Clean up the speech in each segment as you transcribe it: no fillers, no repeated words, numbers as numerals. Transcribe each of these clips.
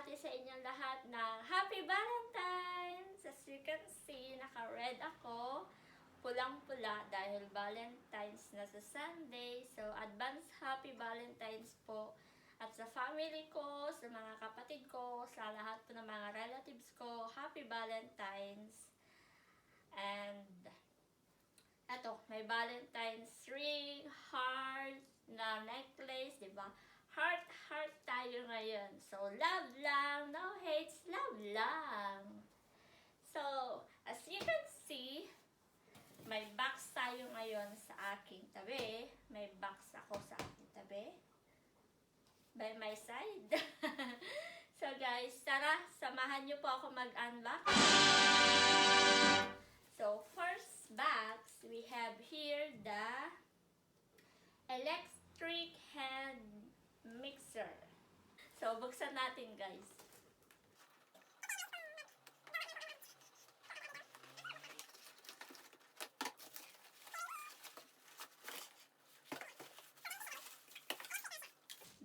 bumati sa inyong lahat na Happy Valentine's! As you can see, naka-red ako. Pulang-pula dahil Valentine's na sa Sunday. So, advance Happy Valentine's po. At sa family ko, sa mga kapatid ko, sa lahat po ng mga relatives ko, Happy Valentine's! And, eto, may Valentine's ring, heart, na necklace, di ba? Heart tayo ngayon. So, love lang, no hates, love lang. So, as you can see, may box tayo ngayon sa aking tabi. May box ako sa aking tabi. By my side. So, guys, tara, samahan niyo po ako mag-unbox. So, first box, we have here the electric hand mixer. So, buksan natin, guys.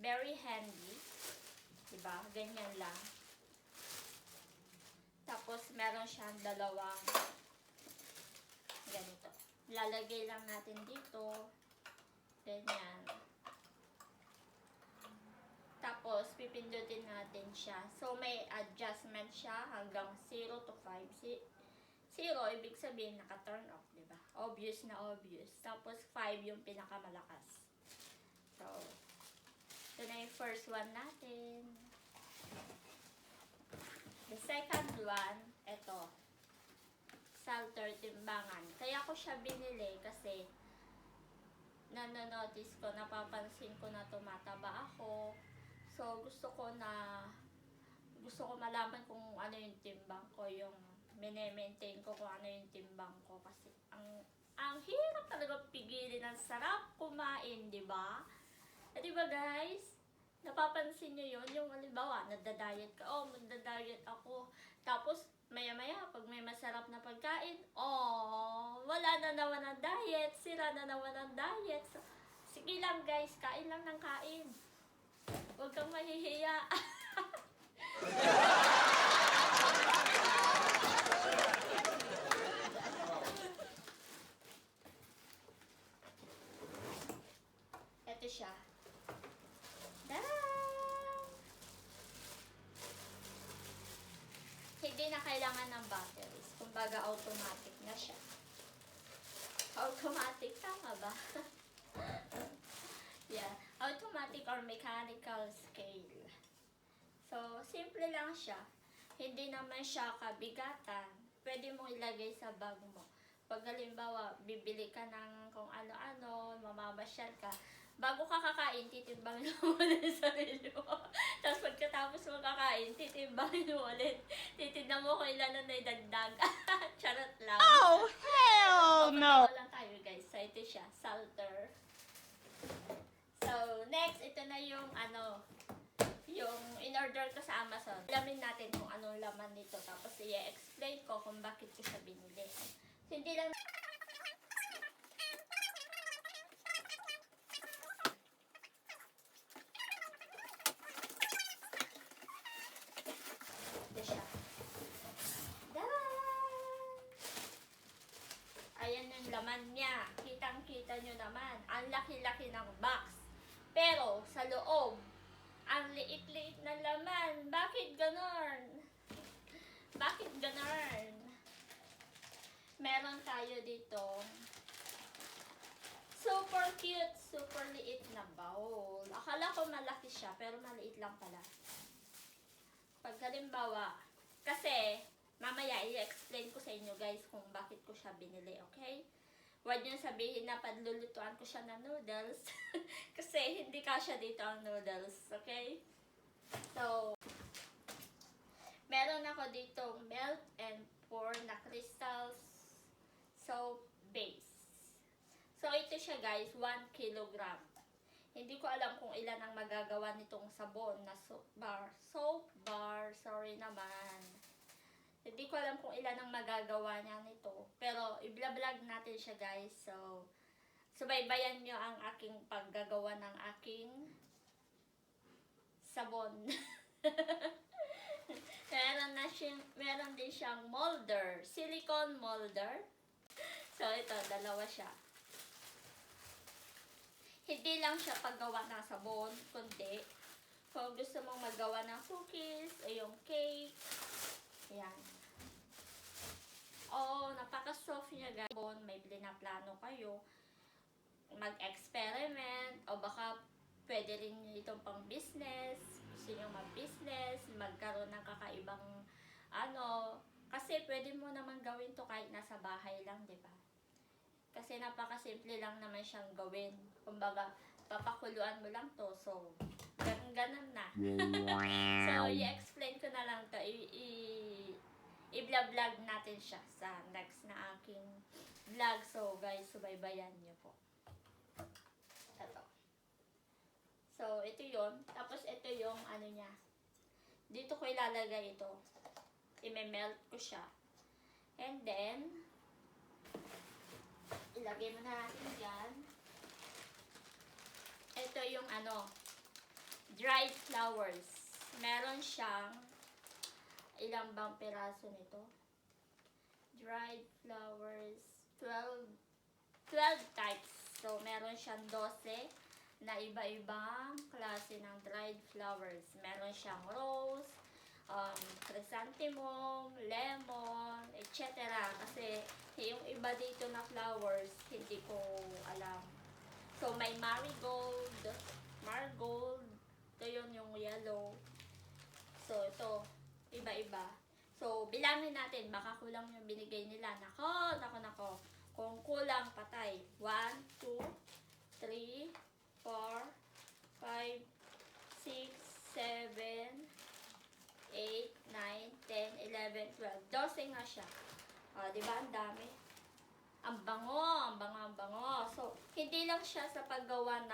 Very handy. Diba? Ganyan lang. Tapos, meron siyang dalawang ganito. Lalagay lang natin dito. Ganyan. Tapos, pipindutin natin siya. So, may adjustment siya hanggang 0 to 5. 0, ibig sabihin, naka-turn off, diba? Obvious na obvious. Tapos, 5 yung pinakamalakas. So, ito na yung first one natin. The second one, ito. Salter timbangan. Kaya ko siya binili kasi nanonotice ko, napapansin ko na tumataba ako. So, gusto ko malaman kung ano yung timbang ko, yung mine-maintain ko kung ano yung timbang ko. Kasi, ang hirap talaga pigilin, ang sarap kumain, di ba? Di ba, guys? Napapansin nyo yun? Yung halimbawa, nadadiet ka, magdadiet ako. Tapos, maya-maya, pag may masarap na pagkain, wala na naman ang diet, sira na naman ang diet. So, sige lang, guys, kain lang ng kain. Huwag kang mahihiya. Ito siya. Hindi na kailangan ng batteries. Kumbaga, automatic na siya. Automatic, tama ba? Yeah. Automatic or mechanical scale. So, simple lang siya. Hindi naman siya kabigatan. Pwede mong ilagay sa bag mo. Pag halimbawa, bibili ka ng kung ano-ano, mamamasyal ka, bago ka kakain, titimbangin mo ulit yung sarili mo. Tapos pagkatapos mo kakain, titimbangin mo ulit. Titignan mo kung ilan na naidagdag. Charot lang. Oh, hell no! Lang tayo, guys. So, ito siya. Salter. So, next, ito na yung yung in-order ko sa Amazon. Alamin natin kung anong laman nito. Tapos, i-explain ko kung bakit ko siya binili. So, hindi lang ito siya. Ayan yung laman niya. Kitang-kita nyo naman. Ang laki-laki ng box. Pero, sa loob, ang liit-liit na laman. Bakit ganon? Bakit ganon? Meron tayo dito. Super cute, super liit na bowl. Akala ko malaki siya, pero maliit lang pala. Pag halimbawa, kasi, mamaya i-explain ko sa inyo guys kung bakit ko siya binili, okay? Huwag nyo sabihin na padlulutuan ko siya ng noodles. Kasi hindi kasya dito ang noodles, okay? So, meron ako dito melt and pour na crystals soap base. So, ito siya guys, 1 kilogram. Hindi ko alam kung ilan ang magagawa nitong sabon na soap bar, sorry naman. Hindi ko alam kung ilan ang magagawa niya nito. Pero, i-vlog natin siya guys. So, subaybayan nyo ang aking paggagawa ng aking sabon. din siyang molder, silicone molder. So, ito, dalawa siya. Hindi lang siya paggawa ng sabon, kundi kung gusto mong maggawa ng cookies o yung cake, ayan. Oo, napaka-soft niya guys. May plano kayo mag-experiment o baka pwede rin nyo itong pang business. Gusto nyo mag-business, magkaroon ng kakaibang kasi pwede mo naman gawin to kahit nasa bahay lang, di ba? Kasi napaka-simple lang naman siyang gawin. Kumbaga, papakuluan mo lang to. So, ganun na. So, i-explain ko na lang to. I-vlog natin siya sa next na aking vlog. So, guys, subaybayan nyo po. Ito. So, ito yun. Tapos, ito yung niya. Dito ko ilalagay ito. I-melt ko siya. And then, ilagay mo na natin dyan. Ito yung dried flowers. Meron siyang, ilang bang piraso nito? Dried flowers, 12 types. So, meron siyang 12 na iba-ibang klase ng dried flowers. Meron siyang rose, chrysanthemum, lemon, etc. Kasi yung iba dito na flowers, hindi ko alam. So, may marigold, ito yun yung yellow. So, ito, iba-iba. So, bilangin natin, baka kulang yung binigay nila. Nako. Kung kulang, patay. 1, 2, 3, 4, 5, 6, 7, 8, 9, 10, 11, 12. 12 nga siya. Diba? Ang dami. Ang bango. So, hindi lang siya sa paggawa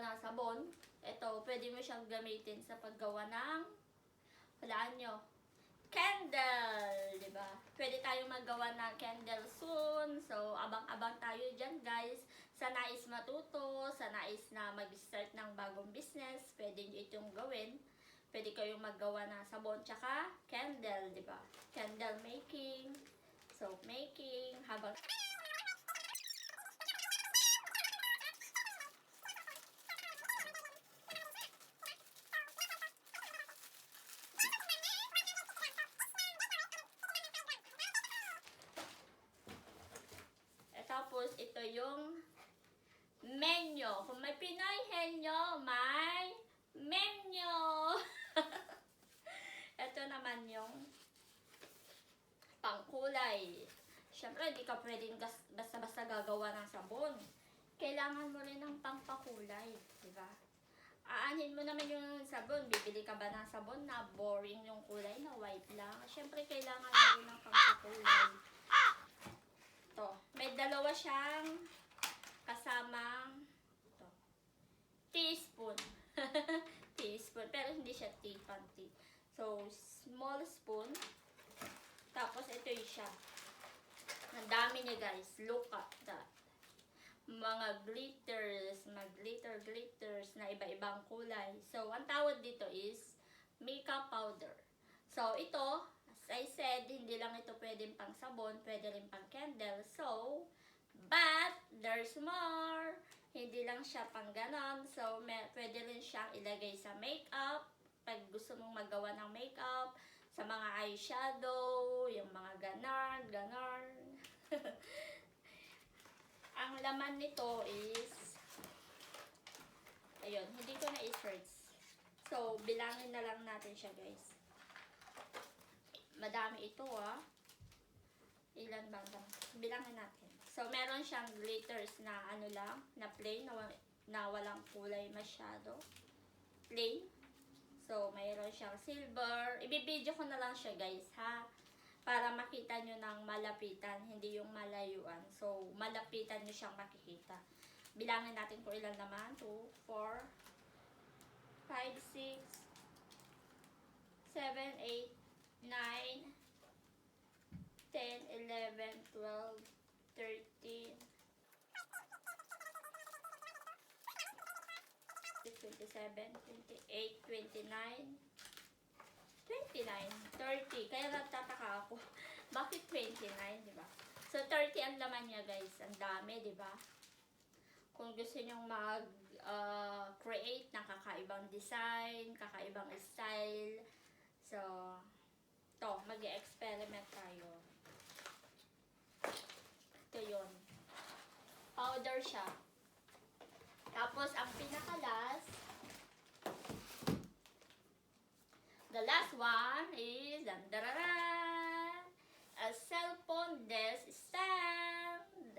ng sabon. Ito, pwede mo siyang gamitin sa paggawa ng, walaan nyo, candle, diba? Pwede tayong maggawa ng candle soon. So, abang-abang tayo dyan, guys. Sa nais matuto, sa nais na mag-start ng bagong business, pwede nyo itong gawin. Pwede kayong maggawa ng sabon tsaka candle, diba? Candle making, soap making, habang tapos, ito yung menu. Kung may Pinoy henyo, may menu. Ito naman yung pangkulay. Siyempre, hindi ka pwedeng basta-basta gagawa ng sabon. Kailangan mo rin ng pangpakulay. Diba? Aanhin mo naman yung sabon. Bibili ka ba ng sabon na boring yung kulay na white lang? Siyempre, kailangan mo rin ng pangpakulay. May dalawa siyang kasamang teaspoon. Teaspoon. Pero hindi siya tea. So, small spoon. Tapos, ito yung siya. Ang dami niya, guys. Look at that. Mga glitters na iba-ibang kulay. So, ang tawag dito is makeup powder. So, ito, I said, hindi lang ito pwedeng pang sabon, pwede rin pang candle. So, but, there's more. Hindi lang siya pang ganon. So, pwede rin siyang ilagay sa makeup. Pag gusto mong magawa ng makeup, sa mga eyeshadow, yung mga ganon. Ang laman nito is, ayun, hindi ko na i-search. So, bilangin na lang natin siya, guys. Madami ito, Ilan bang? Bilangin natin. So, meron siyang glitters na na plain, na walang kulay masyado. Plain. So, mayroon siyang silver. Ibibideo ko na lang siya, guys, ha? Para makita nyo ng malapitan, hindi yung malayuan. So, malapitan nyo siyang makikita. Bilangin natin kung ilan naman. 2, 4, 5, 6, 7, 8, 9, 10, 11, 12, 13, 27, 28, 29, 29, 30. Kaya nagtataka ako. Bakit 29, di ba? So, 30 ang laman niya, guys. Ang dami, di ba? Kung gusto nyong mag-create ng kakaibang design, kakaibang style. So, to, mag-experiment tayo. Ito yun. Powder siya. Tapos, ang pinaka-last, the last one is, a cellphone desk stand.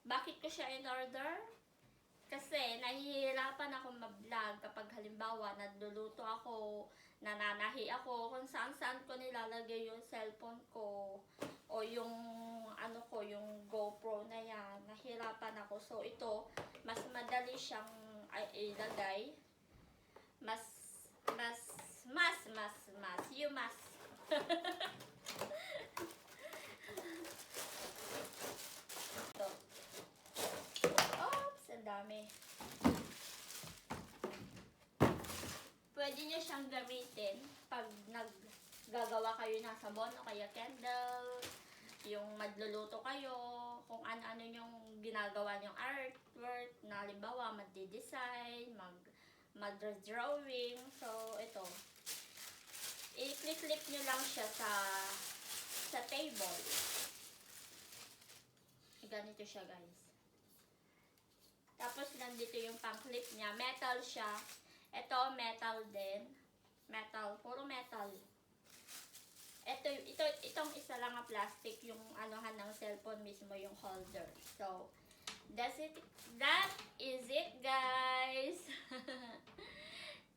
Bakit ko siya in-order? Kasi nahihirapan ako mag-vlog kapag halimbawa nagluluto ako, nananahi ako, kung saan-saan ko nilalagay yung cellphone ko o yung ano ko, yung GoPro na yan. Nahirapan ako. So ito, mas madali siyang ilagay. You must. Ito. Oops, ang dami. Pwede nyo siyang gamitin pag naggagawa kayo ng sabon o kaya candle, yung magluluto kayo, kung ano-ano yung ginagawa nyong artwork, na halimbawa magdi-design, mag-drawing. So, ito. I-clip nyo lang siya sa table. Ganito siya, guys. Tapos, nandito yung pang-clip niya. Metal siya. Ito, metal din. Metal. Puro metal. Itong isa lang ang plastic. Yung anuhan ng cellphone mismo, yung holder. So, that is it, guys.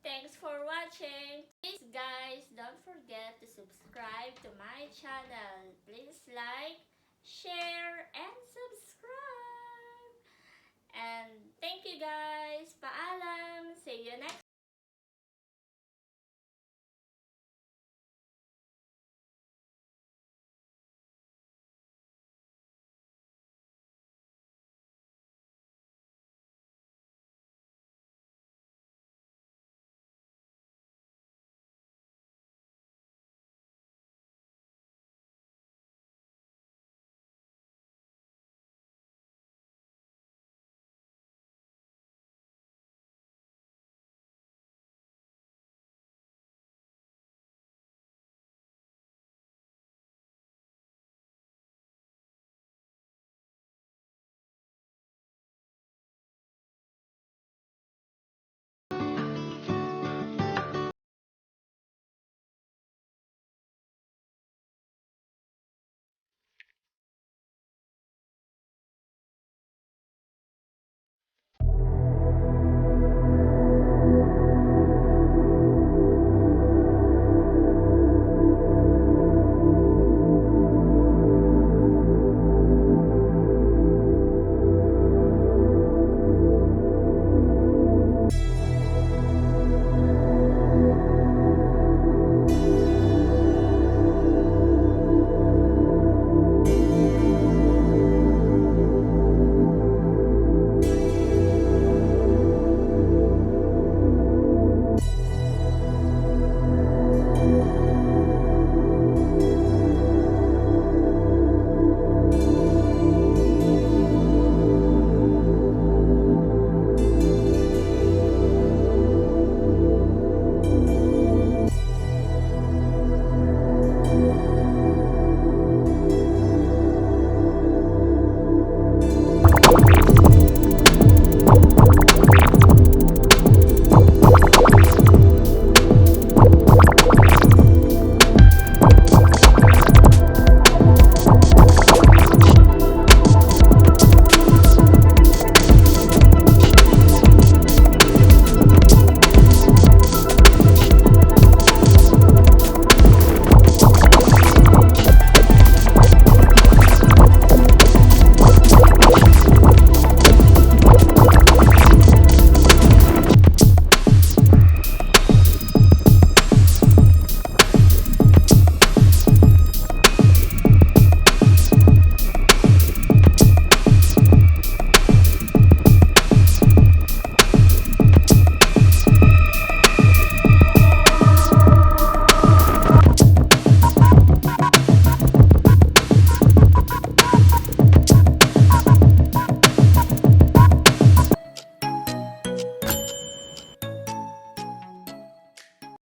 Thanks for watching. Please, guys, don't forget to subscribe to my channel. Please like, share, and subscribe. And thank you, guys. Paalam. See you next